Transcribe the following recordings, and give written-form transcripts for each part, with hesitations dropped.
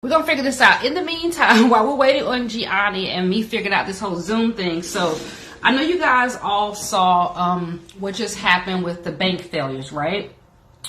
we're going to figure this out. In the meantime, while we're waiting on Gianni and me figuring out this whole Zoom thing, so I know you guys all saw what just happened with the bank failures, right?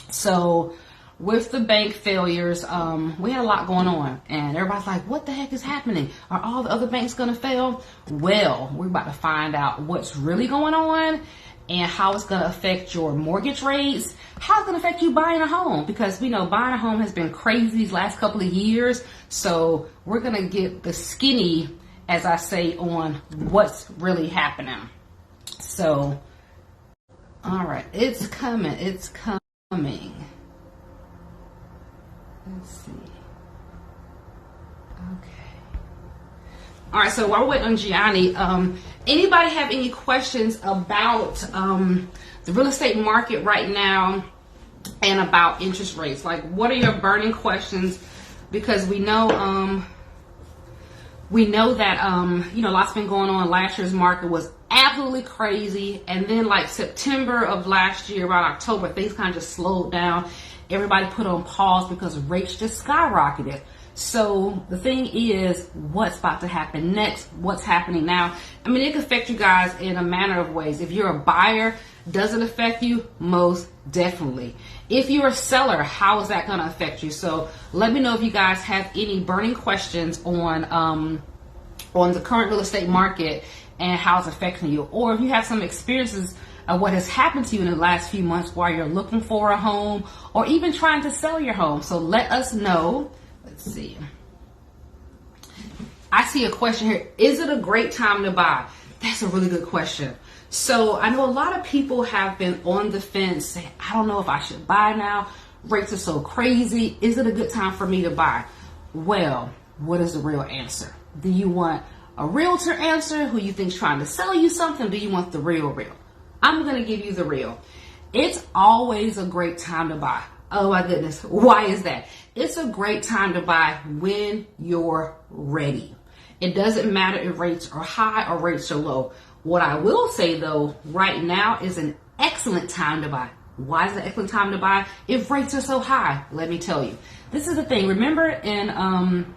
So with the bank failures, we had a lot going on, and everybody's like, what the heck is happening? Are all the other banks going to fail? Well, we're about to find out what's really going on and how it's going to affect your mortgage rates, how it's going to affect you buying a home, because we know buying a home has been crazy these last couple of years. So we're going to get the skinny, as I say, on what's really happening. So, all right, it's coming. It's coming. Let's see. Okay. All right, so while we're waiting on Gianni, anybody have any questions about the real estate market right now and about interest rates? Like, what are your burning questions? Because we know that you know, lots been going on. Last year's market was absolutely crazy, and then like September of last year, around October, things kind of just slowed down. Everybody put on pause because rates just skyrocketed. So the thing is, what's about to happen next? What's happening now? I mean, it can affect you guys in a manner of ways. If you're a buyer, does it affect you? Most definitely. If you're a seller, how is that going to affect you? So let me know if you guys have any burning questions on the current real estate market and how it's affecting you, or if you have some experiences of what has happened to you in the last few months while you're looking for a home or even trying to sell your home. So let us know. Let's see. I see a question here. Is it a great time to buy? That's a really good question. So I know a lot of people have been on the fence saying, I don't know if I should buy now. Rates are so crazy. Is it a good time for me to buy? Well, what is the real answer? Do you want a realtor answer who you think is trying to sell you something? Or do you want the real? I'm going to give you the real. It's always a great time to buy. Oh my goodness. Why is that? It's a great time to buy when you're ready. It doesn't matter if rates are high or rates are low. What I will say though, right now is an excellent time to buy. Why is it an excellent time to buy if rates are so high? Let me tell you. This is the thing. Remember in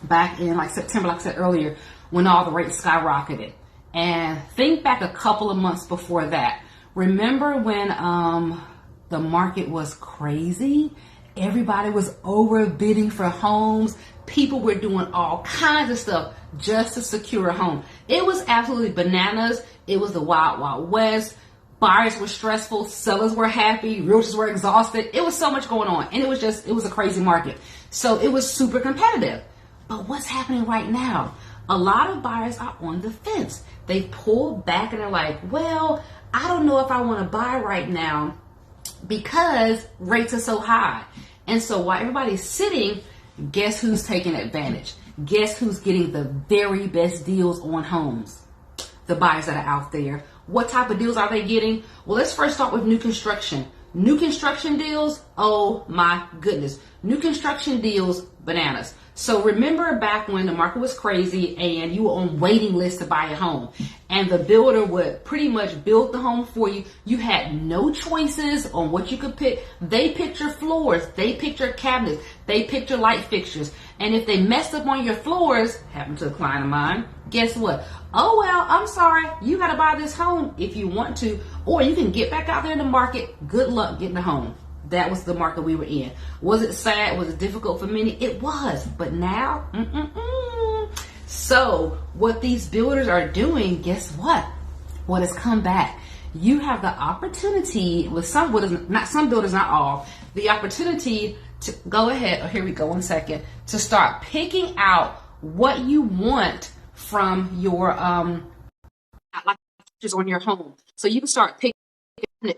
back in like September, like I said earlier, when all the rates skyrocketed? And think back a couple of months before that. Remember when the market was crazy? Everybody was overbidding for homes. People were doing all kinds of stuff just to secure a home. It was absolutely bananas. It was the wild, wild west. Buyers were stressful. Sellers were happy. Realtors were exhausted. It was so much going on. And it was a crazy market. So it was super competitive. But what's happening right now? A lot of buyers are on the fence. They pulled back and they're like, well, I don't know if I want to buy right now because rates are so high. And so while everybody's sitting, guess who's taking advantage? Guess who's getting the very best deals on homes? The buyers that are out there. What type of deals are they getting? Well, let's first start with new construction. New construction deals, oh my goodness. New construction deals, bananas. So remember back when the market was crazy and you were on waiting lists to buy a home and the builder would pretty much build the home for you. You had no choices on what you could pick. They picked your floors. They picked your cabinets. They picked your light fixtures. And if they messed up on your floors, happened to a client of mine, guess what? Oh, well, I'm sorry. You got to buy this home if you want to, or you can get back out there in the market. Good luck getting a home. That was the market we were in. Was it sad? Was it difficult for many? It was. But now, So what these builders are doing, guess what? What has come back? You have the opportunity with some builders, not some builders, not all, the opportunity to go ahead. Oh, here we go. 1 second. To start picking out what you want from your like features on your home. So you can start picking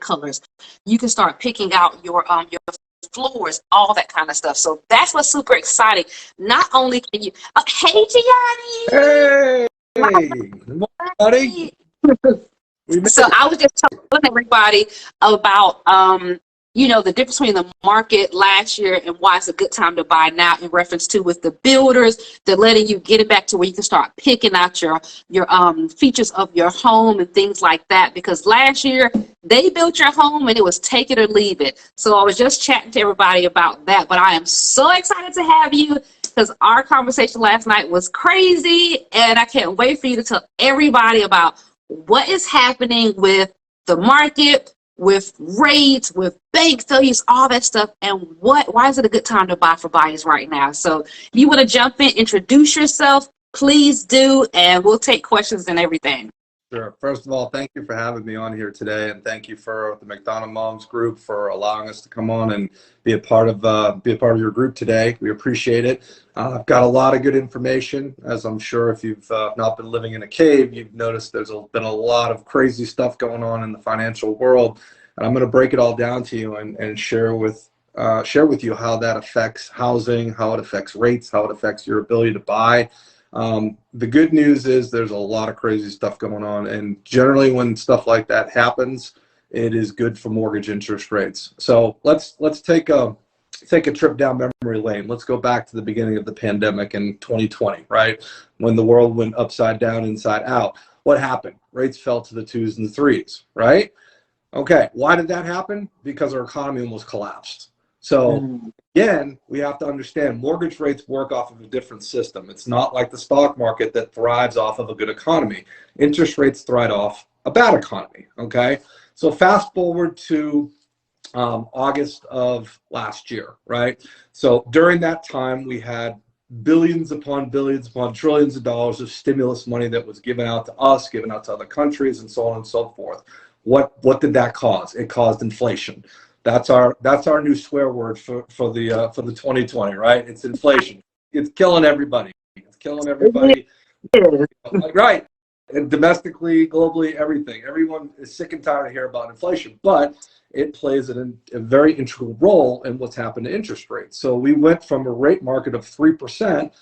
colors. You can start picking out your floors, all that kind of stuff. So that's what's super exciting. Not only can you, hey Gianni, hey, buddy. So I was just telling everybody about the difference between the market last year and why it's a good time to buy now, in reference to with the builders. They're letting you get it back to where you can start picking out your features of your home and things like that, because last year they built your home and it was take it or leave it. So I was just chatting to everybody about that, but I am so excited to have you. because our conversation last night was crazy, and I can't wait for you to tell everybody about what is happening with the market, with rates, with bank failures, all that stuff, and why is it a good time to buy for buyers right now. So if you want to jump in, introduce yourself, please do, and we'll take questions and everything. Sure. First of all, thank you for having me on here today, and thank you for the McDonough Moms group for allowing us to come on and be a part of your group today. We appreciate it. I've got a lot of good information, as I'm sure if you've not been living in a cave, you've noticed there's been a lot of crazy stuff going on in the financial world, and I'm going to break it all down to you and share with you how that affects housing, how it affects rates, how it affects your ability to buy. The good news is there's a lot of crazy stuff going on, and generally when stuff like that happens, it is good for mortgage interest rates. So let's take a trip down memory lane. Let's go back to the beginning of the pandemic in 2020, right? When the world went upside down, inside out. What happened? Rates fell to the 2s and the 3s, right? Okay, why did that happen? Because our economy almost collapsed. So again, we have to understand mortgage rates work off of a different system. It's not like the stock market that thrives off of a good economy. Interest rates thrive off a bad economy, okay? So fast forward to August of last year, right? So during that time, we had billions upon trillions of dollars of stimulus money that was given out to us, given out to other countries, and so on and so forth. What did that cause? It caused inflation. That's our new swear word for the 2020, right? It's inflation. It's killing everybody. It's killing everybody. Right. And domestically, globally, everything. Everyone is sick and tired of hearing about inflation, but it plays a very integral role in what's happened to interest rates. So we went from a rate market of 3%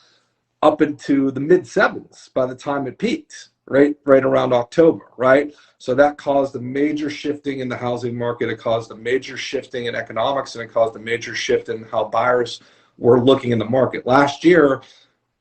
up into the mid-7s by the time it peaked, right around October, right? So that caused a major shifting in the housing market. It caused a major shifting in economics, and it caused a major shift in how buyers were looking in the market. Last year,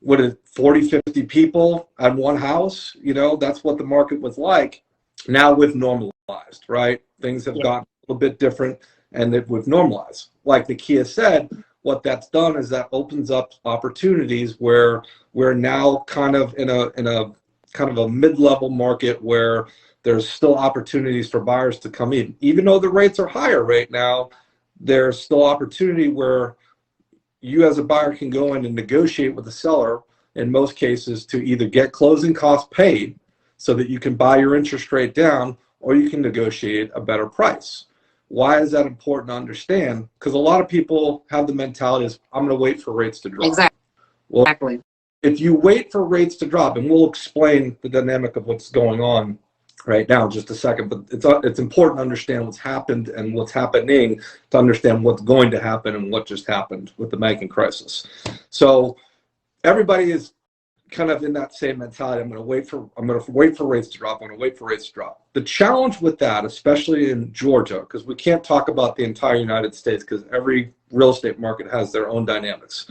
what is 40, 50 people at one house? You know, that's what the market was like. Now we've normalized, right? Things have gotten a little bit different, and we've normalized. Like Nakia said, what that's done is that opens up opportunities where we're now kind of in a kind of a mid-level market where there's still opportunities for buyers to come in. Even though the rates are higher right now, there's still opportunity where you as a buyer can go in and negotiate with the seller in most cases to either get closing costs paid so that you can buy your interest rate down, or you can negotiate a better price. Why is that important to understand? Because a lot of people have the mentality is, I'm going to wait for rates to drop. Exactly. Well, if you wait for rates to drop, and we'll explain the dynamic of what's going on right now in just a second, but it's important to understand what's happened and what's happening to understand what's going to happen and what just happened with the banking crisis. So everybody is kind of in that same mentality. I'm going to wait for rates to drop. I'm going to wait for rates to drop. The challenge with that, especially in Georgia, because we can't talk about the entire United States because every real estate market has their own dynamics.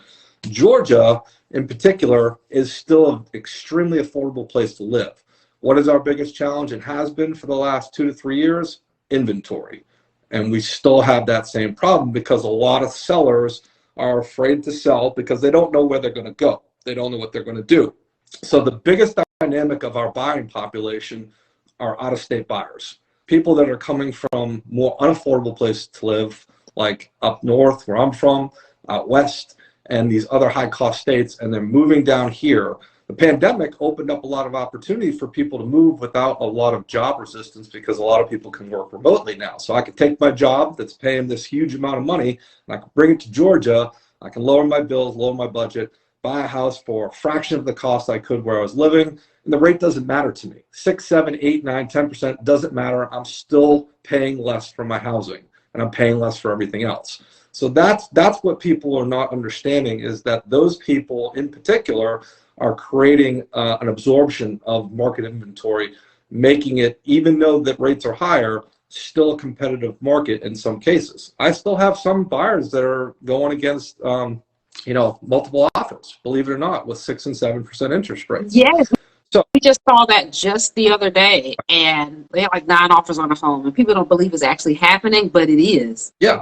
Georgia, in particular, is still an extremely affordable place to live. What is our biggest challenge, and has been for the last 2 to 3 years? Inventory. And we still have that same problem because a lot of sellers are afraid to sell because they don't know where they're going to go. They don't know what they're going to do. So the biggest dynamic of our buying population are out-of-state buyers. People that are coming from more unaffordable places to live, like up north, where I'm from, out west, and these other high-cost states, and they're moving down here. The pandemic opened up a lot of opportunities for people to move without a lot of job resistance because a lot of people can work remotely now. So I could take my job that's paying this huge amount of money, and I can bring it to Georgia. I can lower my bills, lower my budget, buy a house for a fraction of the cost I could where I was living, and the rate doesn't matter to me. 6, 7, 8, 9, 10% doesn't matter. I'm still paying less for my housing, and I'm paying less for everything else. So that's what people are not understanding, is that those people in particular are creating an absorption of market inventory, making it, even though that rates are higher, still a competitive market in some cases. I still have some buyers that are going against multiple offers, believe it or not, with 6 and 7% interest rates. Yes. So we just saw that just the other day, and they had like 9 offers on a home, and people don't believe it's actually happening, but it is. Yeah,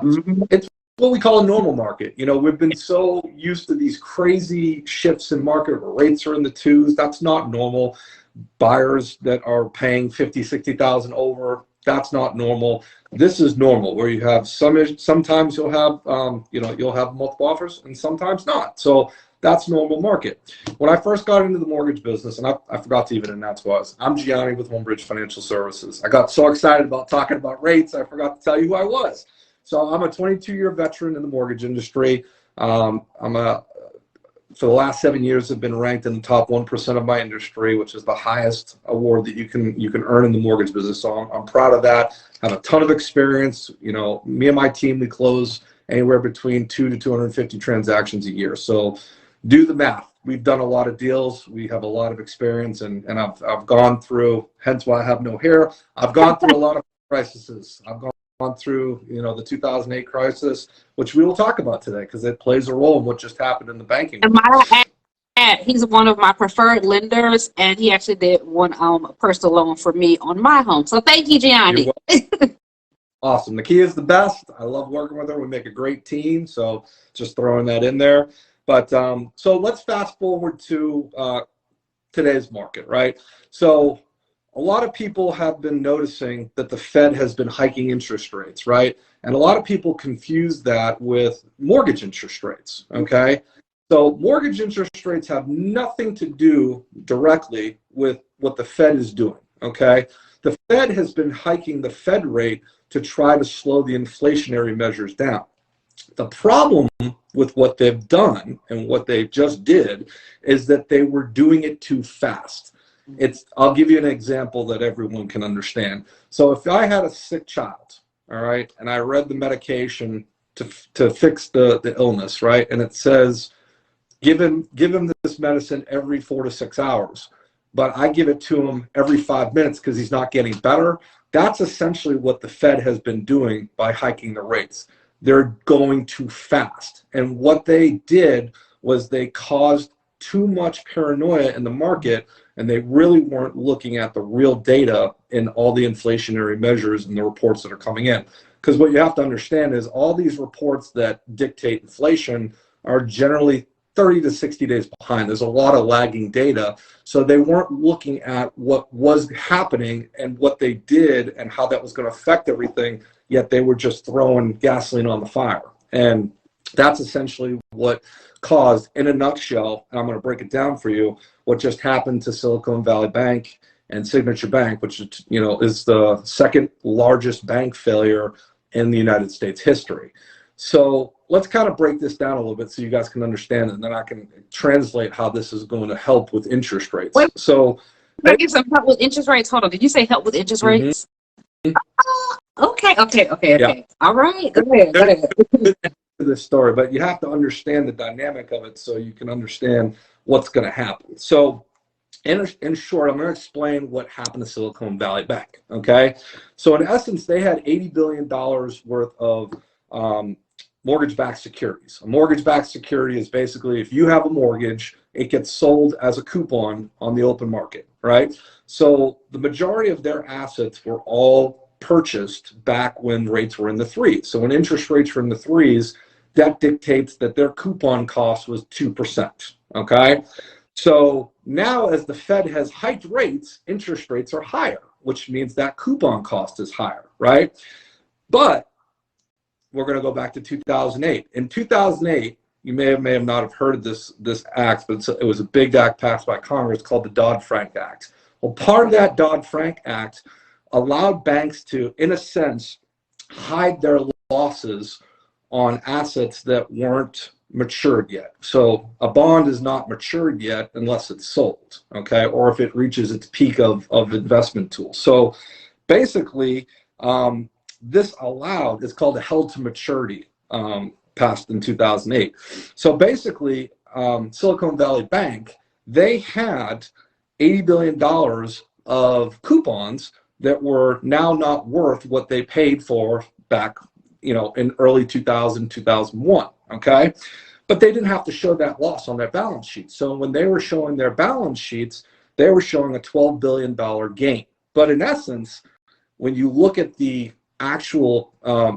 it's what we call a normal market. You know, we've been so used to these crazy shifts in market where rates are in the twos. That's not normal. Buyers that are paying 50, 60,000 over, that's not normal. This is normal, where you have sometimes you'll have you'll have multiple offers and sometimes not. So that's normal market. When I first got into the mortgage business, and I forgot to even announce who I was. I'm Gianni with Homebridge Financial Services. I got so excited about talking about rates, I forgot to tell you who I was. So I'm a 22-year veteran in the mortgage industry. For the last 7 years, I've been ranked in the top 1% of my industry, which is the highest award that you can earn in the mortgage business. So I'm proud of that. I have a ton of experience. You know, me and my team, we close anywhere between 2 to 250 transactions a year. So do the math. We've done a lot of deals. We have a lot of experience, and I've gone through, hence why I have no hair. I've gone through a lot of crises. I've gone through, you know, the 2008 crisis, which we will talk about today because it plays a role in what just happened in the banking world. He's one of my preferred lenders, and he actually did one personal loan for me on my home. So thank you, Gianni. Awesome. The key is the best. I love working with her. We make a great team. So just throwing that in there. But so let's fast forward to today's market, right? So a lot of people have been noticing that the Fed has been hiking interest rates, right? And a lot of people confuse that with mortgage interest rates, okay? So mortgage interest rates have nothing to do directly with what the Fed is doing, okay? The Fed has been hiking the Fed rate to try to slow the inflationary measures down. The problem with what they've done and what they just did is that they were doing it too fast. I'll give you an example that everyone can understand. So if I had a sick child, all right, and I read the medication to fix the illness, right, and it says give him this medicine every 4 to 6 hours, but I give it to him every 5 minutes because he's not getting better. That's essentially what the Fed has been doing by hiking the rates. They're going too fast, and what they did was they caused too much paranoia in the market, and they really weren't looking at the real data in all the inflationary measures and the reports that are coming in. Because what you have to understand is all these reports that dictate inflation are generally 30 to 60 days behind. There's a lot of lagging data. So they weren't looking at what was happening and what they did and how that was going to affect everything, yet they were just throwing gasoline on the fire. And that's essentially what caused, in a nutshell, and I'm going to break it down for you, what just happened to Silicon Valley Bank and Signature Bank, which is the second largest bank failure in the United States history. So let's kind of break this down a little bit so you guys can understand it, and then I can translate how this is going to help with interest rates. Wait, so I get some help with interest rates. Hold on, did you say help with interest rates? Okay. Yeah. All right, go ahead. This story, but you have to understand the dynamic of it so you can understand what's going to happen. So in short, I'm going to explain what happened to Silicon Valley Bank. Okay, so in essence, they had $80 billion worth of mortgage-backed securities. A mortgage-backed security is basically, if you have a mortgage, it gets sold as a coupon on the open market, right? So the majority of their assets were all purchased back when rates were in the threes. So when interest rates were in the threes, that dictates that their coupon cost was 2%, okay? So now as the Fed has hiked rates, interest rates are higher, which means that coupon cost is higher, right? But we're going to go back to 2008. In 2008, you may have not have heard of this act, but it was a big act passed by Congress called the Dodd-Frank Act. Well, part of that Dodd-Frank Act allowed banks to, in a sense, hide their losses on assets that weren't matured yet. So a bond is not matured yet unless it's sold, okay, or if it reaches its peak of investment tools. So basically, this allowed, it's called a held to maturity, passed in 2008. So basically, Silicon Valley Bank, they had $80 billion of coupons that were now not worth what they paid for back, in early 2000, 2001, okay? But they didn't have to show that loss on their balance sheet. So when they were showing their balance sheets, they were showing a $12 billion gain. But in essence, when you look at the actual,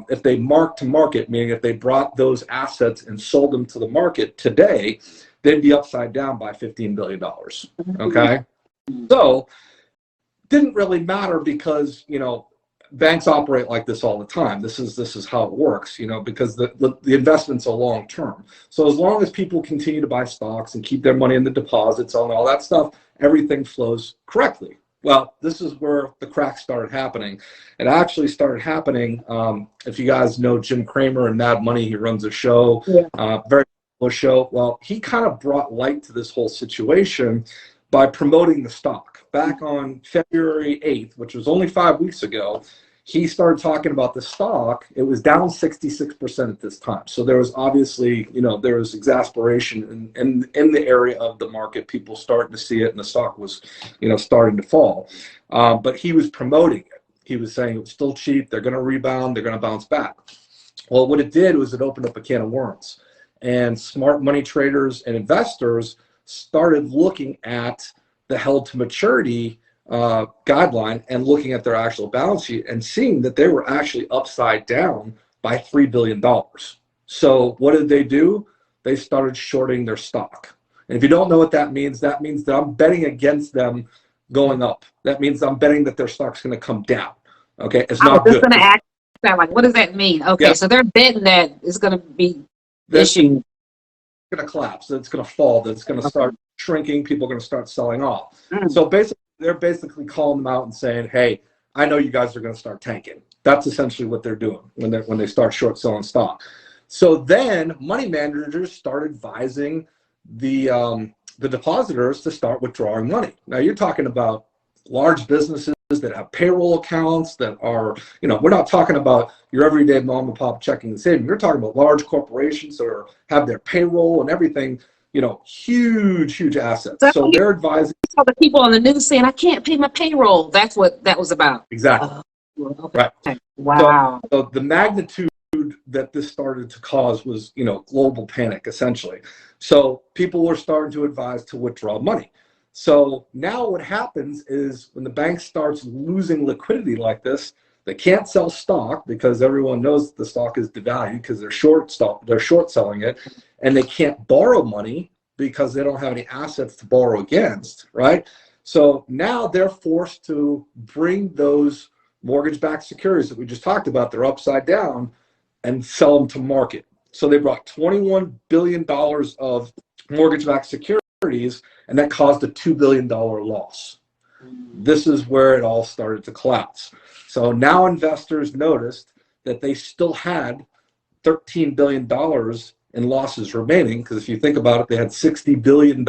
if they mark to market, meaning if they brought those assets and sold them to the market today, they'd be upside down by $15 billion. Okay. So didn't really matter because, banks operate like this all the time. This is how it works, because the investments are long term. So as long as people continue to buy stocks and keep their money in the deposits and all that stuff, everything flows correctly. Well, this is where the cracks started happening. It actually started happening. If you guys know Jim Cramer and Mad Money, he runs a show, very popular show. Well, he kind of brought light to this whole situation by promoting the stock. Back on February 8th, which was only 5 weeks ago, he started talking about the stock. It was down 66% at this time. So there was obviously, there was exasperation in the area of the market. People starting to see it, and the stock was, starting to fall. But he was promoting it. He was saying it was still cheap. They're going to rebound. They're going to bounce back. Well, what it did was it opened up a can of worms. And smart money traders and investors started looking at the held to maturity guideline and looking at their actual balance sheet and seeing that they were actually upside down by $3 billion. So what did they do? They started shorting their stock. And if you don't know what that means that I'm betting against them going up. That means I'm betting that their stock's going to come down. Okay, it's not good. Going to ask that, like, what does that mean? Okay, so they're betting that it's going to be issued. It's going to collapse, that it's going to fall, that it's going to start shrinking, people are going to start selling off. So basically, they're basically calling them out and saying, hey, I know you guys are going to start tanking. That's essentially what they're doing when they start short selling stock. So then money managers start advising the depositors to start withdrawing money. Now you're talking about large businesses that have payroll accounts that are, we're not talking about your everyday mom and pop checking and saving. You're talking about large corporations that have their payroll and everything, huge assets. So they're advising. So the people on the news saying, I can't pay my payroll. That's what that was about. Exactly. Okay. Right. Wow. So the magnitude that this started to cause was, global panic, essentially. So people were starting to advise to withdraw money. So now what happens is when the bank starts losing liquidity like this, they can't sell stock because everyone knows the stock is devalued because they're short selling it, and they can't borrow money because they don't have any assets to borrow against, right? So now they're forced to bring those mortgage-backed securities that we just talked about, they're upside down, and sell them to market. So they brought $21 billion of mortgage-backed securities, and that caused a $2 billion loss. This is where it all started to collapse. So now investors noticed that they still had $13 billion in losses remaining, because if you think about it, they had $60 billion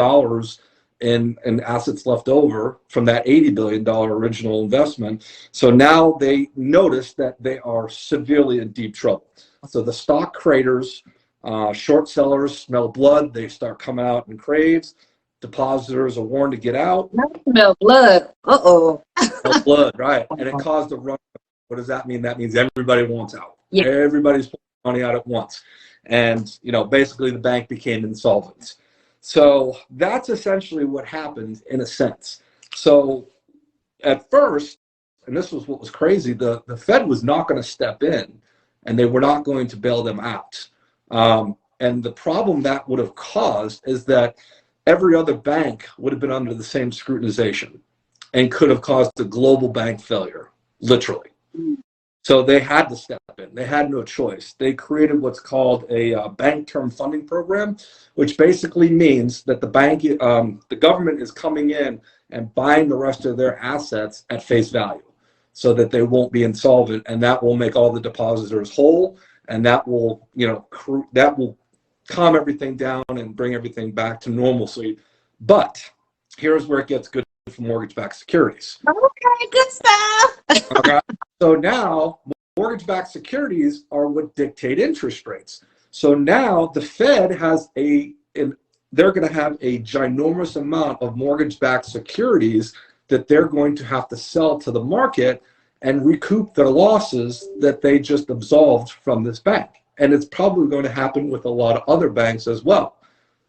in assets left over from that $80 billion original investment. So now they notice that they are severely in deep trouble. So the stock traders, short sellers smell blood. They start coming out in craves. Depositors are warned to get out. Smell blood. Smell blood, right. And it caused a run. What does that mean? That means everybody wants out. Yeah. Everybody's pulling money out at once. And, basically the bank became insolvent. So that's essentially what happened in a sense. So at first, and this was what was crazy, the Fed was not going to step in and they were not going to bail them out. And the problem that would have caused is that every other bank would have been under the same scrutinization and could have caused a global bank failure, literally. So they had to step in. They had no choice. They created what's called a bank term funding program, which basically means that the government is coming in and buying the rest of their assets at face value so that they won't be insolvent, and that will make all the depositors whole, and that will, that will calm everything down and bring everything back to normalcy. But here's where it gets good for mortgage-backed securities. Okay, good stuff. Okay. So now mortgage-backed securities are what dictate interest rates. So now the Fed has they're going to have a ginormous amount of mortgage-backed securities that they're going to have to sell to the market and recoup their losses that they just absolved from this bank. And it's probably going to happen with a lot of other banks as well.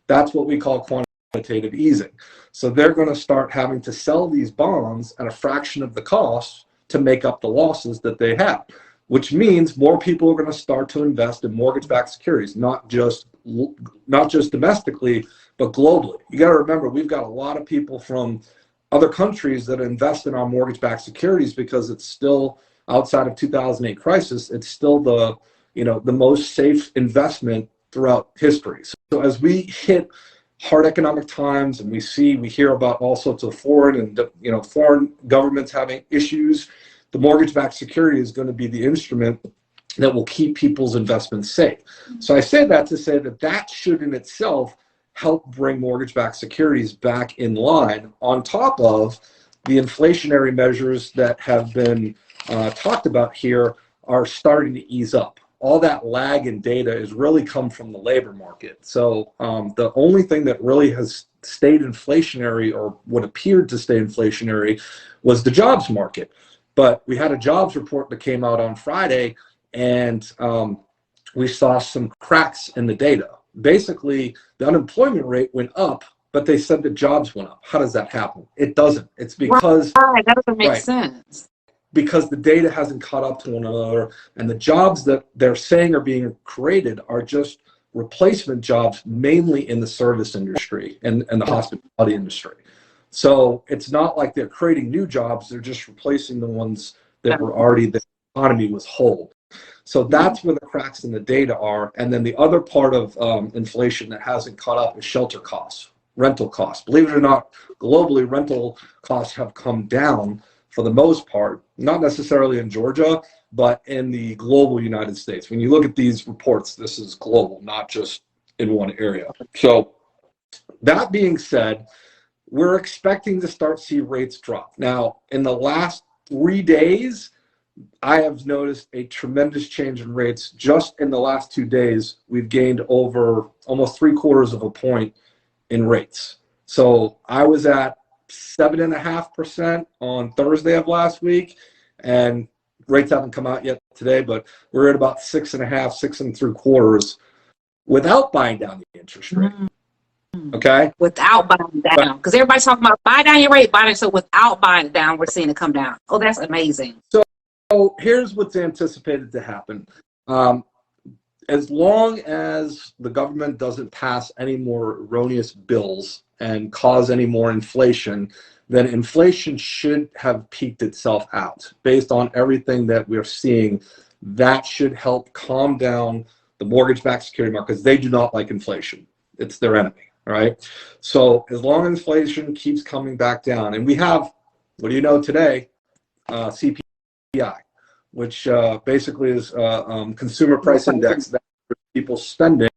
That's what we call quantitative easing. So they're going to start having to sell these bonds at a fraction of the cost to make up the losses that they have. which means more people are going to start to invest in mortgage-backed securities, not just domestically, but globally. You got to remember, we've got a lot of people from other countries that invest in our mortgage-backed securities because it's still, outside of 2008 crisis, it's still the most safe investment throughout history. So as we hit hard economic times and we hear about all sorts of foreign governments having issues, the mortgage-backed security is going to be the instrument that will keep people's investments safe. So I say that to say that should in itself help bring mortgage-backed securities back in line, on top of the inflationary measures that have been talked about here are starting to ease up. All that lag in data has really come from the labor market. So the only thing that really has stayed inflationary, or what appeared to stay inflationary, was the jobs market. But we had a jobs report that came out on Friday, and we saw some cracks in the data. Basically, the unemployment rate went up, but they said the jobs went up. How does that happen? It doesn't. It's because that doesn't make sense. Because the data hasn't caught up to one another, and the jobs that they're saying are being created are just replacement jobs, mainly in the service industry and the hospitality industry. So it's not like they're creating new jobs, they're just replacing the ones that were already, the economy was whole. So that's where the cracks in the data are. And then the other part of inflation that hasn't caught up is shelter costs, rental costs. Believe it or not, globally, rental costs have come down for the most part, not necessarily in Georgia, but in the global United States. When you look at these reports, this is global, not just in one area. So that being said, we're expecting to start see rates drop. Now, in the last 3 days, I have noticed a tremendous change in rates. Just in the last 2 days, we've gained over almost 3/4 of a point in rates. So I was at 7.5% on Thursday of last week, and rates haven't come out yet today, but we're at about 6.5, 6.75 without buying down the interest rate. Okay? Without buying down, because everybody's talking about buy down your rate, buy down. So without buying down, we're seeing it come down. Oh, that's amazing. So here's what's anticipated to happen. As long as the government doesn't pass any more erroneous bills and cause any more inflation, then inflation should have peaked itself out. Based on everything that we're seeing, that should help calm down the mortgage-backed security market, because they do not like inflation. It's their enemy, right? So as long as inflation keeps coming back down, and we have, what do you know today? CPI, which basically is consumer price index, that people spending.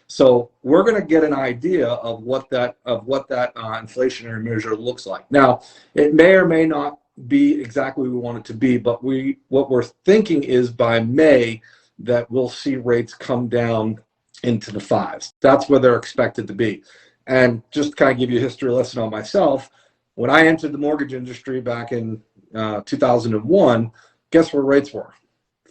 So we're going to get an idea of what that inflationary measure looks like. Now, it may or may not be exactly what we want it to be, but what we're thinking is by May that we'll see rates come down into the 5s. That's where they're expected to be. And just to kind of give you a history lesson on myself, when I entered the mortgage industry back in 2001, guess where rates were?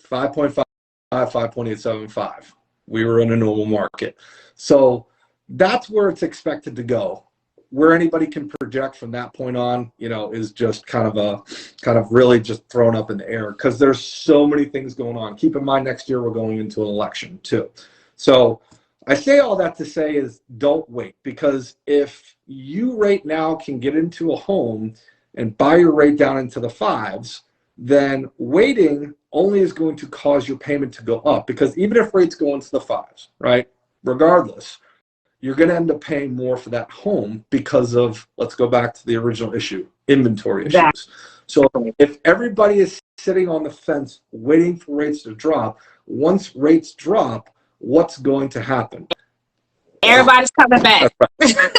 5.5, 5.875. We were in a normal market. So that's where it's expected to go. Where anybody can project from that point on, is just kind of really just thrown up in the air, because there's so many things going on. Keep in mind, next year we're going into an election too. So I say all that to say is don't wait, because if you right now can get into a home and buy your rate down into the 5s, then waiting only is going to cause your payment to go up, because even if rates go into the 5s, right, regardless, you're going to end up paying more for that home because of, let's go back to the original issue, inventory issues. So if everybody is sitting on the fence waiting for rates to drop, once rates drop, what's going to happen? Everybody's coming back. And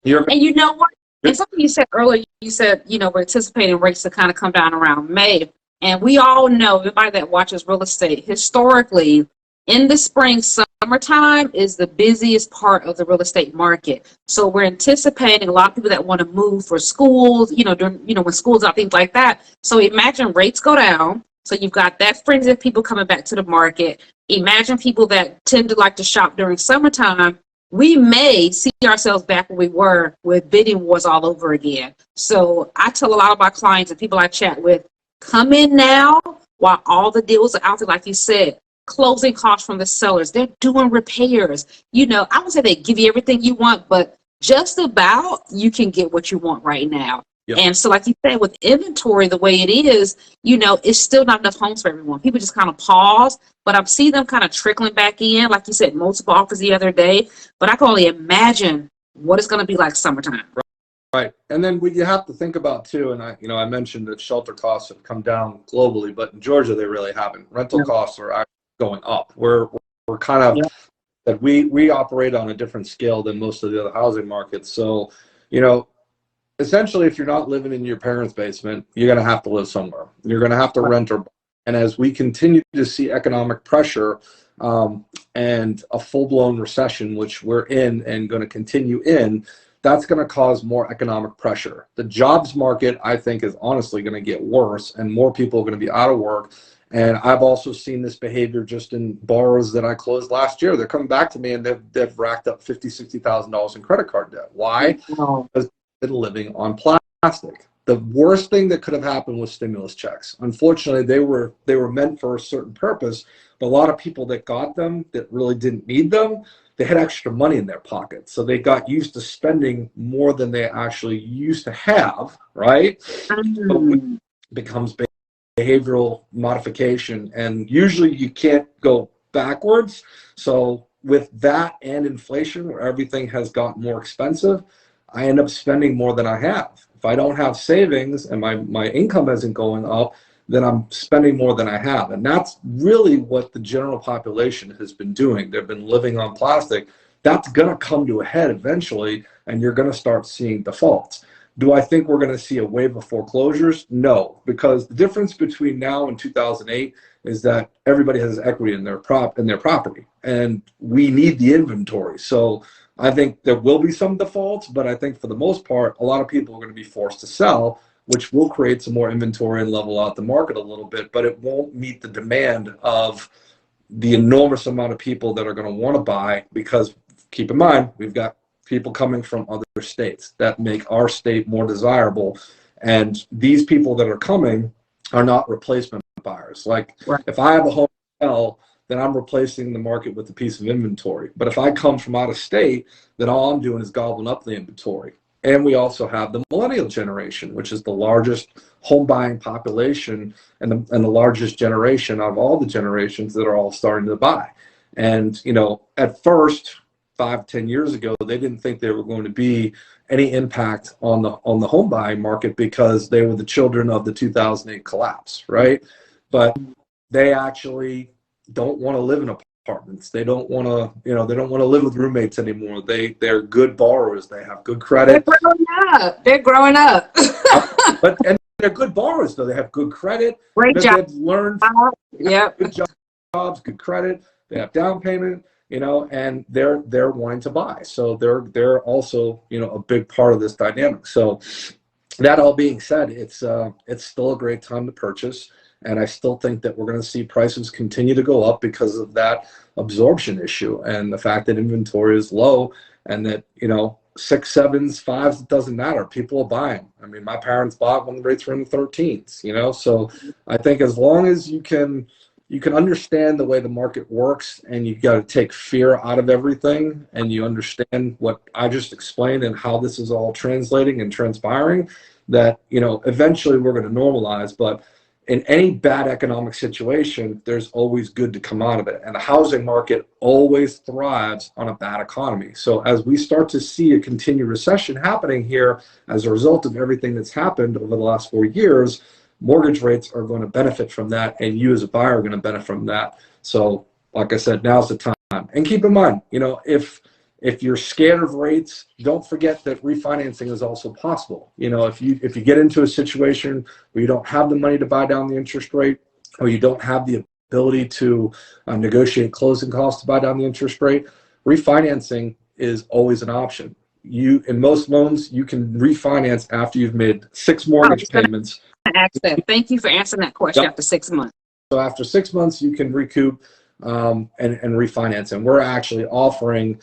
you know what? And something you said earlier, you said, we're anticipating rates to kind of come down around May. And we all know, everybody that watches real estate, historically, in the spring, summertime is the busiest part of the real estate market. So we're anticipating a lot of people that want to move for schools, when schools are, things like that. So imagine rates go down. So you've got that frenzy of people coming back to the market. Imagine people that tend to like to shop during summertime. We may see ourselves back where we were with bidding wars all over again. So I tell a lot of my clients and people I chat with, come in now while all the deals are out there, like you said, closing costs from the sellers, they're doing repairs. You know, I would say they give you everything you want, but just about you can get what you want right now. Yep. And so, like you said, with inventory the way it is, you know, it's still not enough homes for everyone. People just kind of pause, but I've seen them kind of trickling back in, like you said, multiple offers the other day. But I can only imagine what it's going to be like summertime. Right. And then you have to think about too, and I mentioned that shelter costs have come down globally, but in Georgia they really haven't. Rental costs are actually going up. We're kind of that we operate on a different scale than most of the other housing markets. So, essentially, if you're not living in your parents' basement, you're going to have to live somewhere. You're going to have to rent or. And as we continue to see economic pressure and a full-blown recession, which we're in and going to continue in, that's going to cause more economic pressure. The jobs market, I think, is honestly going to get worse, and more people are going to be out of work. And I've also seen this behavior just in borrowers that I closed last year. They're coming back to me and they've racked up $50,000, $60,000 in credit card debt. Why? Because they've been living on plastic. The worst thing that could have happened was stimulus checks. Unfortunately, they were meant for a certain purpose, but a lot of people that got them that really didn't need them, they had extra money in their pocket. So they got used to spending more than they actually used to have, right? So it becomes behavioral modification, and usually you can't go backwards. So with that and inflation, where everything has gotten more expensive, I end up spending more than I have. If I don't have savings and my income isn't going up, then I'm spending more than I have. And that's really what the general population has been doing. They've been living on plastic. That's going to come to a head eventually, and you're going to start seeing defaults. Do I think we're going to see a wave of foreclosures? No, because the difference between now and 2008 is that everybody has equity in their property, and we need the inventory. So I think there will be some defaults, but I think for the most part, a lot of people are going to be forced to sell, which will create some more inventory and level out the market a little bit, but it won't meet the demand of the enormous amount of people that are going to want to buy, because keep in mind, we've got people coming from other states that make our state more desirable. And these people that are coming are not replacement buyers. Like if I have a home to sell, then I'm replacing the market with a piece of inventory. But if I come from out of state, then all I'm doing is gobbling up the inventory. And we also have the millennial generation, which is the largest home buying population and the largest generation of all the generations that are all starting to buy. And, at first, 5-10 years ago, they didn't think there were going to be any impact on the home buying market because they were the children of the 2008 collapse, right? But they actually don't want to live in apartments. They don't want to, they don't want to live with roommates anymore. They're good borrowers. They have good credit. They're growing up. And they're good borrowers, though. They have good credit. Great job. They've learned good jobs, good credit. They have down payment. And they're wanting to buy. So they're also, a big part of this dynamic. So that all being said, it's still a great time to purchase. And I still think that we're going to see prices continue to go up because of that absorption issue and the fact that inventory is low, and that, 6s, 7s, 5s, it doesn't matter. People are buying. I mean, my parents bought when the rates were in the 13s, so I think as long as you can understand the way the market works, and you got to take fear out of everything, and you understand what I just explained and how this is all translating and transpiring, that, eventually we're going to normalize. But in any bad economic situation, there's always good to come out of it. And the housing market always thrives on a bad economy. So as we start to see a continued recession happening here as a result of everything that's happened over the last 4 years, mortgage rates are going to benefit from that, and you as a buyer are going to benefit from that. So like I said, now's the time. And keep in mind, if you're scared of rates, don't forget that refinancing is also possible. If you get into a situation where you don't have the money to buy down the interest rate, or you don't have the ability to negotiate closing costs to buy down the interest rate, refinancing is always an option. In most loans, you can refinance after you've made 6 mortgage payments. Thank you for answering that question. After 6 months. So after 6 months, you can recoup and refinance. And we're actually offering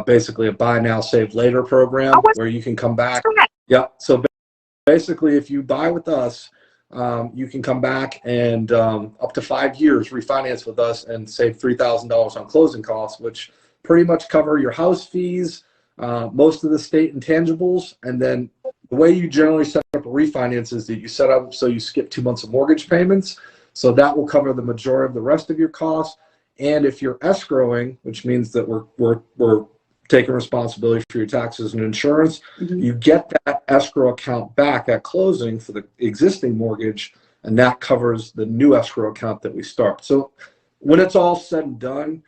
basically a buy now, save later program where you can come back. Yeah. So basically, if you buy with us, you can come back and up to 5 years refinance with us and save $3,000 on closing costs, which pretty much cover your house fees, most of the state intangibles. And then the way you generally set up a refinance is that you set up so you skip 2 months of mortgage payments. So that will cover the majority of the rest of your costs. And if you're escrowing, which means that we're taking responsibility for your taxes and insurance, you get that escrow account back at closing for the existing mortgage, and that covers the new escrow account that we start. So when it's all said and done,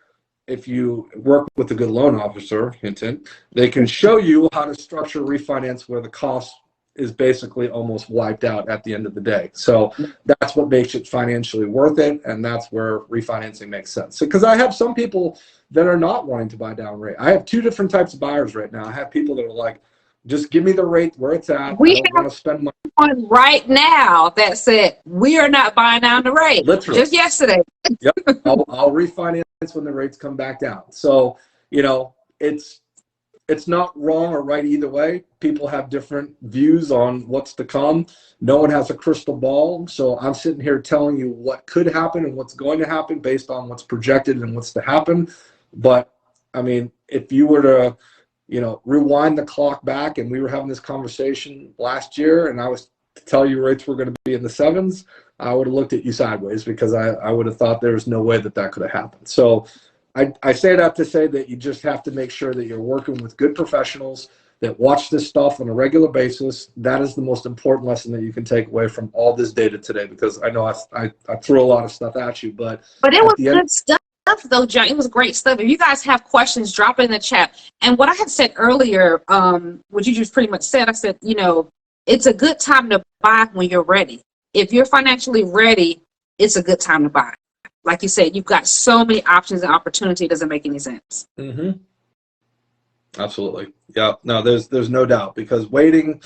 if you work with a good loan officer, hint, hint, they can show you how to structure refinance where the cost is basically almost wiped out at the end of the day. So that's what makes it financially worth it, and that's where refinancing makes sense. Because I have some people that are not wanting to buy down rate. I have two different types of buyers right now. I have people that are like, just give me the rate where it's at. We I don't want to spend money. One right now that said we are not buying down the rate. Literally. Just yesterday. Yep. I'll refinance when the rates come back down. So, it's not wrong or right either way. People have different views on what's to come. No one has a crystal ball. So I'm sitting here telling you what could happen and what's going to happen based on what's projected and what's to happen. But I mean, if you were to, rewind the clock back and we were having this conversation last year and I was to tell you rates were going to be in the sevens, I would have looked at you sideways because I would have thought there was no way that could have happened. So I say that to say that you just have to make sure that you're working with good professionals that watch this stuff on a regular basis. That is the most important lesson that you can take away from all this data today, because I know I threw a lot of stuff at you, but it was good stuff though, John. It was great stuff. If you guys have questions, drop it in the chat. And what I had said earlier, what you just pretty much said, I said, it's a good time to buy when you're ready. If you're financially ready, it's a good time to buy. Like you said, you've got so many options and opportunity. It doesn't make any sense. Mm-hmm. Absolutely. Yeah. No, there's no doubt, because waiting,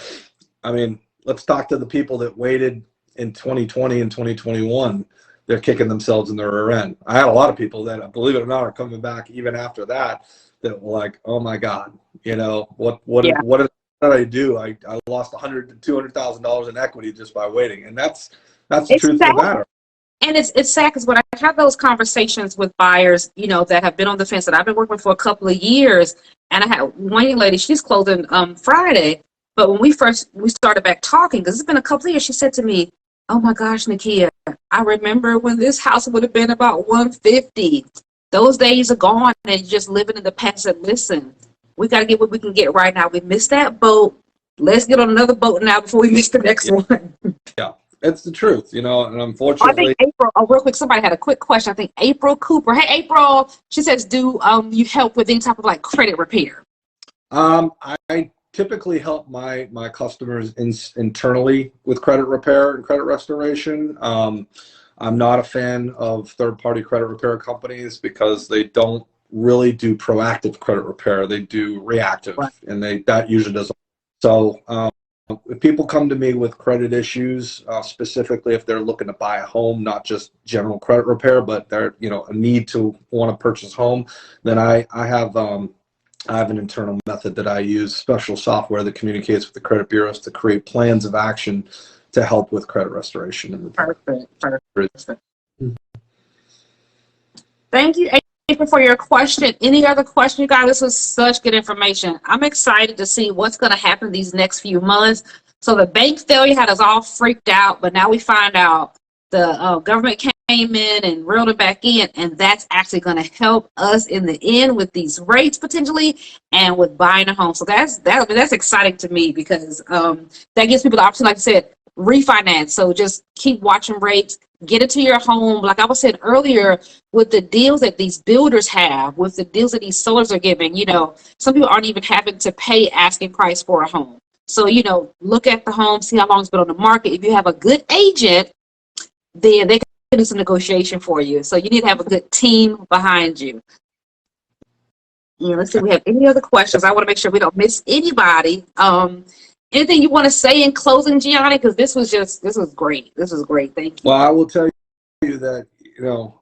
I mean, let's talk to the people that waited in 2020 and 2021. They're kicking themselves in their rear end. I had a lot of people that, believe it or not, are coming back even after that were like, oh my God, what did I do? I lost $100,000 to $200,000 in equity just by waiting. And that's the truth of the matter. And it's sad because when I have those conversations with buyers, that have been on the fence that I've been working with for a couple of years, and I had one young lady, she's closing Friday, but when we started back talking, because it's been a couple of years, she said to me, oh my gosh, Nakia, I remember when this house would have been about 150. Those days are gone, and you're just living in the past. And listen, we got to get what we can get right now. We missed that boat. Let's get on another boat now before we miss the next one. Yeah. It's the truth, and unfortunately. I think April, real quick, somebody had a quick question. I think April Cooper. Hey, April, she says, do you help with any type of credit repair? I typically help my customers internally with credit repair and credit restoration. I'm not a fan of third-party credit repair companies because they don't really do proactive credit repair. They do reactive, right. And that usually doesn't. So, if people come to me with credit issues, specifically if they're looking to buy a home, not just general credit repair, but they're a need to want to purchase a home, then I have an internal method that I use, special software that communicates with the credit bureaus to create plans of action to help with credit restoration and repair. Perfect. Thank you, April, for your question. Any other question, you guys? This was such good information. I'm excited to see what's going to happen these next few months. So the bank failure had us all freaked out, but now we find out the government came in and reeled it back in, and that's actually going to help us in the end with these rates potentially and with buying a home. So that's exciting to me because that gives people the opportunity, like I said, refinance. So just keep watching rates, get into your home. Like I was saying earlier, with the deals that these builders have, with the deals that these sellers are giving, some people aren't even having to pay asking price for a home. So, look at the home, see how long it's been on the market. If you have a good agent, then they can do some negotiation for you. So you need to have a good team behind you. Let's see if we have any other questions. I want to make sure we don't miss anybody. Anything you want to say in closing, Gianni? Because this was great. This was great. Thank you. Well, I will tell you that,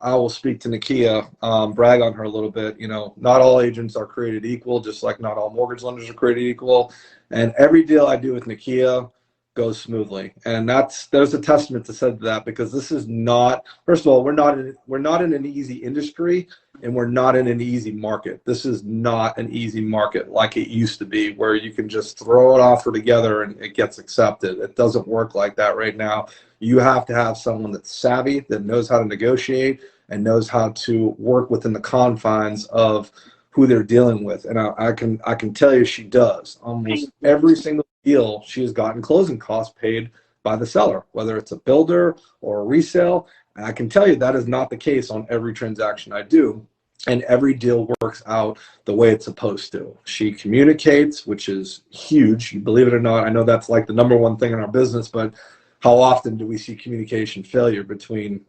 I will speak to Nakia, brag on her a little bit. Not all agents are created equal, just like not all mortgage lenders are created equal. And every deal I do with Nakia, goes smoothly. And there's a testament to said that, because this is not, first of all, we're not in an easy industry, and we're not in an easy market. This is not an easy market like it used to be, where you can just throw an offer together and it gets accepted. It doesn't work like that right now. You have to have someone that's savvy, that knows how to negotiate, and knows how to work within the confines of who they're dealing with. And I can tell you she does. Almost every single deal, she has gotten closing costs paid by the seller, whether it's a builder or a resale. And I can tell you that is not the case on every transaction I do. And every deal works out the way it's supposed to. She communicates, which is huge. Believe it or not, I know that's like the number one thing in our business, but how often do we see communication failure between,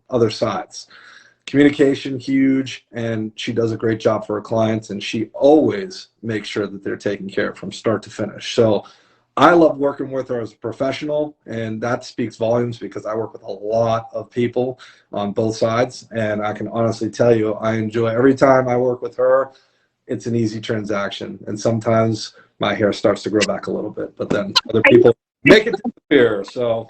other sides? Communication, huge, and she does a great job for her clients, and she always makes sure that they're taken care of from start to finish. So I love working with her as a professional, and that speaks volumes, because I work with a lot of people on both sides, and I can honestly tell you I enjoy every time I work with her. It's an easy transaction, and sometimes my hair starts to grow back a little bit, but then other people make it disappear. So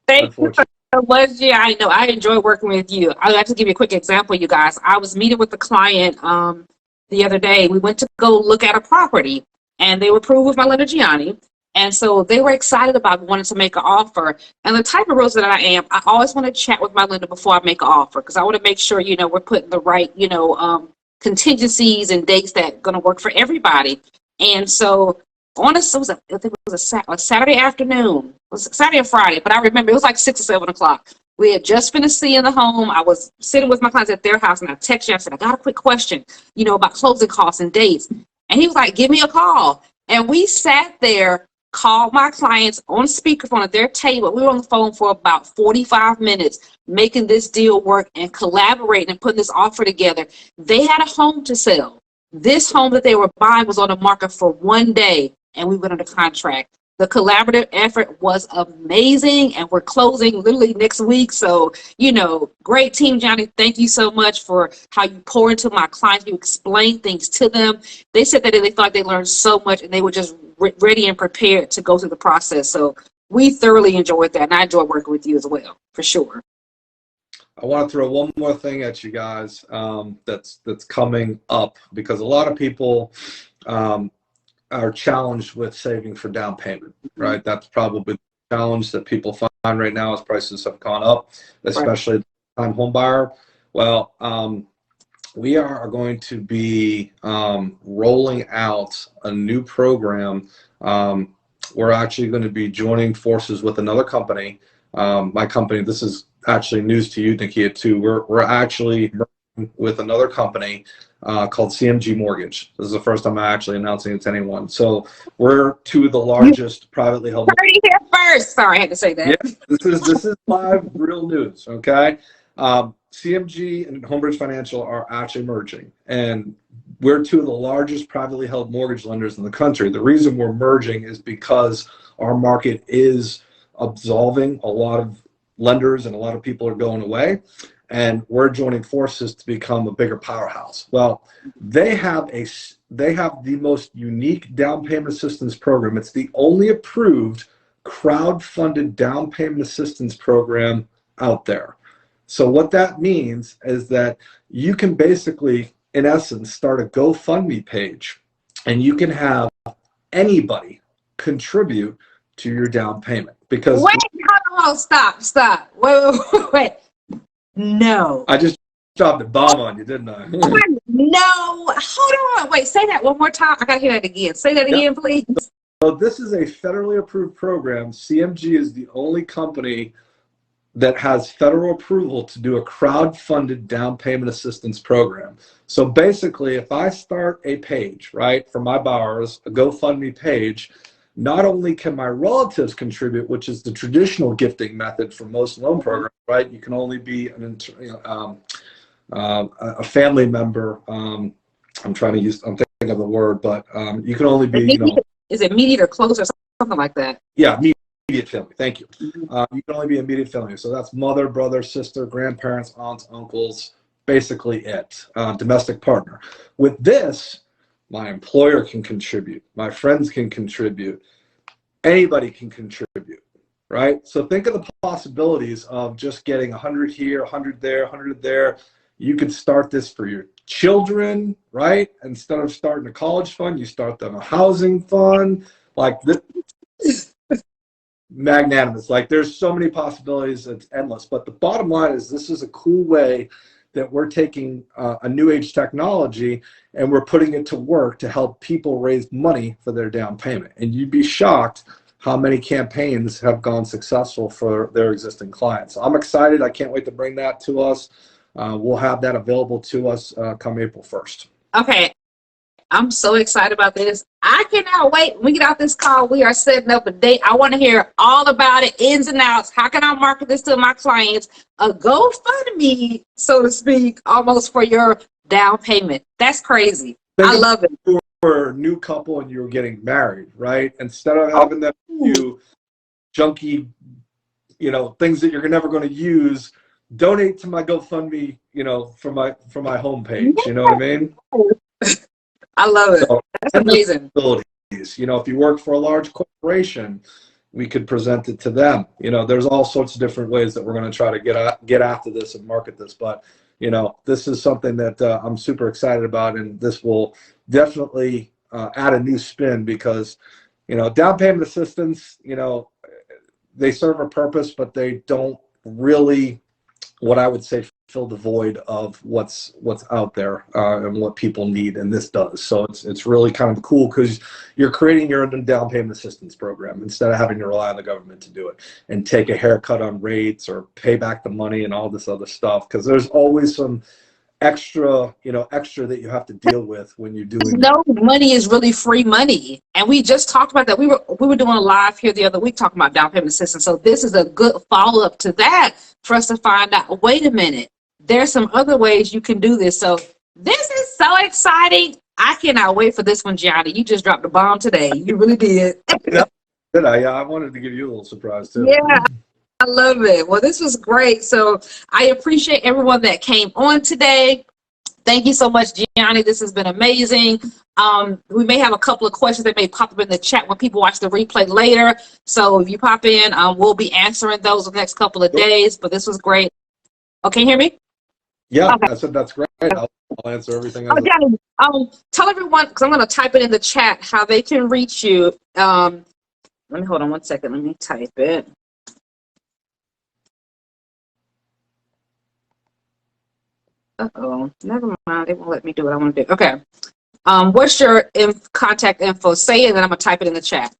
Thank you so much, Gianni. I know I enjoy working with you. I'd like to give you a quick example, you guys. I was meeting with the client the other day. We went to go look at a property, and they were approved with my lender, Gianni. And so they were excited about wanting to make an offer. And the type of realtor that I am, I always want to chat with my lender before I make an offer, because I want to make sure, we're putting the right, contingencies and dates that are going to work for everybody. And so I think it was a Saturday afternoon. It was Saturday or Friday, but I remember it was like 6 or 7 o'clock. We had just finished seeing the home. I was sitting with my clients at their house, and I texted you. I said, I got a quick question, about closing costs and dates. And he was like, give me a call. And we sat there, called my clients on speakerphone at their table. We were on the phone for about 45 minutes, making this deal work and collaborating and putting this offer together. They had a home to sell. This home that they were buying was on the market for 1 day, and we went under contract. The collaborative effort was amazing, and we're closing literally next week. So, great team, Gianni. Thank you so much for how you pour into my clients. You explain things to them. They said that they thought they learned so much, and they were just ready and prepared to go through the process. So we thoroughly enjoyed that, and I enjoy working with you as well, for sure. I want to throw one more thing at you guys that's coming up, because a lot of people are challenged with saving for down payment, right? That's probably the challenge that people find right now as prices have gone up, especially the time home buyer. Well, we are going to be rolling out a new program. We're actually going to be joining forces with another company. My company, this is actually news to you, Nakia, too. We're actually working with another company called CMG Mortgage. This is the first time I'm actually announcing it to anyone. So we're two of the largest privately held. Heard it here first. Sorry, I had to say that. Yeah, this is live, real news. Okay, CMG and Homebridge Financial are actually merging, and we're two of the largest privately held mortgage lenders in the country. The reason we're merging is because our market is absolving a lot of lenders, and a lot of people are going away, and we're joining forces to become a bigger powerhouse. Well, they have the most unique down payment assistance program. It's the only approved crowd-funded down payment assistance program out there. So what that means is that you can basically, in essence, start a GoFundMe page, and you can have anybody contribute to your down payment. Because wait, hold on, stop. Wait. No. I just dropped a bomb on you, didn't I? No, hold on. Wait, say that one more time. I gotta hear that again. Say that again, please. So this is a federally approved program. CMG is the only company that has federal approval to do a crowd-funded down payment assistance program. So basically, if I start a page, right, for my borrowers, a GoFundMe page, not only can my relatives contribute, which is the traditional gifting method for most loan programs, right? You can only be a family member. I'm thinking of the word, but you can only be, Is it immediate or close or something like that? Yeah, immediate family. Thank you. You can only be immediate family. So that's mother, brother, sister, grandparents, aunts, uncles, basically it. Domestic partner. With this, my employer can contribute. My friends can contribute. anybody can contribute, right? So think of the possibilities of just getting 100 here, 100 there, 100 there. You could start this for your children, right? Instead of starting a college fund, you start them a housing fund. Like this, magnanimous. Like there's so many possibilities, it's endless. But the bottom line is this is a cool way that we're taking a new age technology and we're putting it to work to help people raise money for their down payment. And you'd be shocked how many campaigns have gone successful for their existing clients. So I'm excited. I can't wait to bring that to us. We'll have that available to us come April 1st. Okay. I'm so excited about this. I cannot wait. When we get out this call, we are setting up a date. I want to hear all about it, ins and outs. How can I market this to my clients? A GoFundMe, so to speak, almost for your down payment. That's crazy. I love it. You were a new couple and you were getting married, right? Instead of having them do junky, things that you're never going to use, donate to my GoFundMe, for my homepage. You know what I mean? I love it. So, that's amazing. If you work for a large corporation, we could present it to them. There's all sorts of different ways that we're going to try to get after this and market this. But, this is something that I'm super excited about, and this will definitely add a new spin because, down payment assistance, they serve a purpose, but they don't really, what I would say, fill the void of what's out there and what people need, and this does. So it's really kind of cool because you're creating your own down payment assistance program instead of having to rely on the government to do it and take a haircut on rates or pay back the money and all this other stuff, because there's always some extra that you have to deal with when you're doing no money is really free money. And we just talked about that. We were doing a live here the other week talking about down payment assistance. So this is a good follow-up to that for us to find out, wait a minute, there's some other ways you can do this. So this is so exciting. I cannot wait for this one, Gianni. You just dropped the bomb today. You really did. Did I? Yeah, I wanted to give you a little surprise too. Yeah. I love it. Well, this was great. So I appreciate everyone that came on today. Thank you so much, Gianni. This has been amazing. We may have a couple of questions that may pop up in the chat when people watch the replay later. So if you pop in, we'll be answering those the next couple of days. But this was great. Okay, hear me? Yeah, okay. I said that's great. I'll answer everything. Gianni, tell everyone, because I'm going to type it in the chat, how they can reach you. Let me hold on one second. Let me type it. Uh-oh, never mind. It won't let me do what I want to do. Okay. What's your contact info? Say it, and then I'm going to type it in the chat.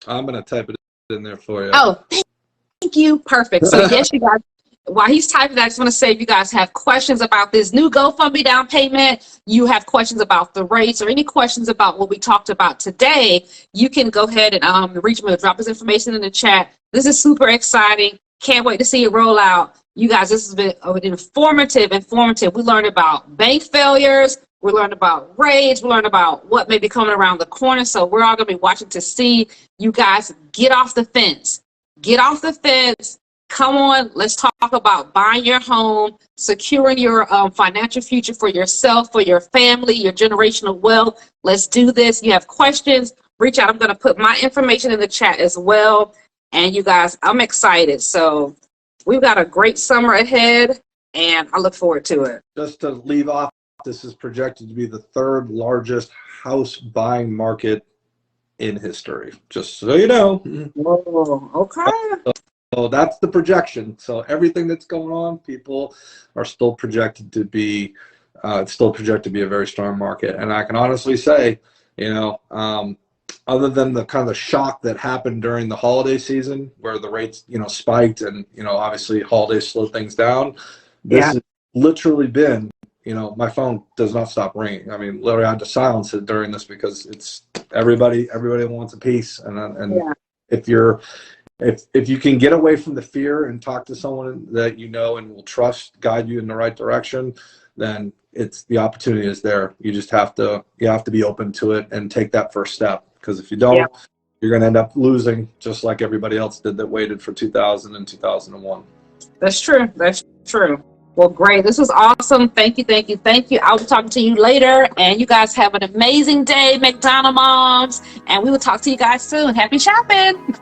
I'm going to type it in there for you. Oh, thank you. Perfect. So, yes, you guys, while he's typing that, I just want to say if you guys have questions about this new GoFundMe down payment, you have questions about the rates or any questions about what we talked about today, you can go ahead and reach me or drop his information in the chat. This is super exciting. Can't wait to see it roll out. You guys, this has been informative. We learned about bank failures. We learned about rates. We learned about what may be coming around the corner. So we're all going to be watching to see. You guys, get off the fence. Get off the fence. Come on, let's talk about buying your home, securing your financial future for yourself, for your family, your generational wealth. Let's do this. You have questions, reach out. I'm going to put my information in the chat as well. And you guys, I'm excited. So we've got a great summer ahead, and I look forward to it. Just to leave off, this is projected to be the third largest house buying market in history, just so you know. Whoa, okay. So that's the projection. So everything that's going on, people are still projected to be, it's still projected to be a very strong market. And I can honestly say, other than the kind of shock that happened during the holiday season where the rates, spiked and, obviously holidays slowed things down, this has literally been, my phone does not stop ringing. I mean, literally I had to silence it during this because it's everybody wants a piece. And if you can get away from the fear and talk to someone that you know and will trust, guide you in the right direction, then the opportunity is there. You just have to be open to it and take that first step. Because if you don't, you're going to end up losing just like everybody else did that waited for 2000 and 2001. That's true. That's true. Well, great. This was awesome. Thank you, thank you, thank you. I'll be talking to you later. And you guys have an amazing day, McDonald moms. And we will talk to you guys soon. Happy shopping.